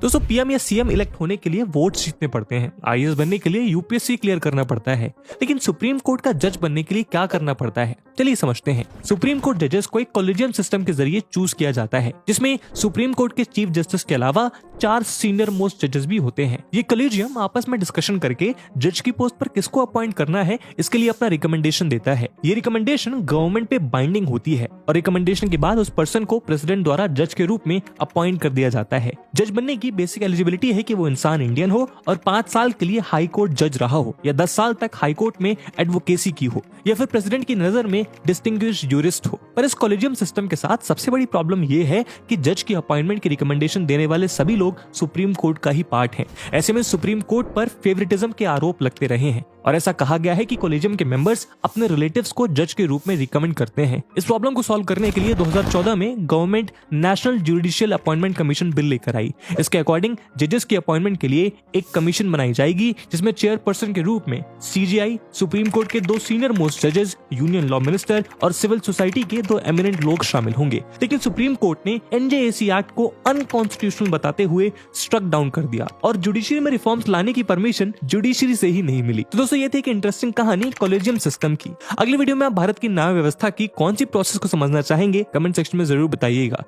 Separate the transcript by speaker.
Speaker 1: दोस्तों पीएम या CM elect होने के लिए वोट जीतने पड़ते हैं, आईएएस बनने के लिए यूपीएससी क्लियर करना पड़ता है, लेकिन सुप्रीम कोर्ट का जज बनने के लिए क्या करना पड़ता है, चलिए समझते हैं। सुप्रीम कोर्ट जजेस को एक कॉलेजियम सिस्टम के जरिए चूज किया जाता है, जिसमें सुप्रीम कोर्ट के चीफ जस्टिस के अलावा 4 सीनियर मोस्ट जजेस भी होते हैं। ये कॉलेजियम आपस में डिस्कशन करके जज की पोस्ट पर किसको अपॉइंट करना है इसके लिए अपना रिकमेंडेशन देता है। ये रिकमेंडेशन गवर्नमेंट पे बाइंडिंग होती है और रिकमेंडेशन के बाद उस पर्सन को प्रेसिडेंट द्वारा जज के रूप में अपॉइंट कर दिया जाता है। जज बनने की बेसिक एलिजिबिलिटी है कि वो इंसान इंडियन हो और 5 साल के लिए हाई कोर्ट जज रहा हो या 10 साल तक हाई कोर्ट में एडवोकेसी की हो या फिर प्रेसिडेंट की नजर में डिस्टिंग्विश्ड यूरिस्ट हो। पर इस कॉलेजियम सिस्टम के साथ सबसे बड़ी प्रॉब्लम ये है कि जज की अपॉइंटमेंट की रिकमेंडेशन देने वाले सभी लोग सुप्रीम कोर्ट का ही पार्ट हैं। ऐसे में सुप्रीम कोर्ट पर फेवरेटिज्म के आरोप लगते रहे हैं और ऐसा कहा गया है कि कॉलेजियम के मेंबर्स अपने रिलेटिव्स को जज के रूप में रिकमेंड करते हैं। इस प्रॉब्लम को सॉल्व करने के लिए 2014 में government national judicial appointment commission bill लेकर आई। इसके अकॉर्डिंग जजेस की अपॉइंटमेंट के लिए एक कमीशन बनाई जाएगी, जिसमें चेयरपर्सन के रूप में सीजीआई, सुप्रीम कोर्ट के 2 सीनियर मोस्ट जजेस, यूनियन लॉ मिनिस्टर और सिविल सोसाइटी के 2 एमिनेंट लोग शामिल होंगे। लेकिन सुप्रीम कोर्ट ने एनजेएसी एक्ट को अनकॉन्स्टिट्यूशनल बताते हुए स्ट्रक डाउन कर दिया और जुडिशरी में रिफॉर्म्स लाने की परमिशन जुडिशरी से ही नहीं मिली। तो दोस्तों ये थी एक इंटरेस्टिंग कहानी कॉलेजियम सिस्टम की। अगली वीडियो में आप भारत की न्याय व्यवस्था की कौन सी प्रोसेस को समझना चाहेंगे, कमेंट सेक्शन में जरूर बताइएगा।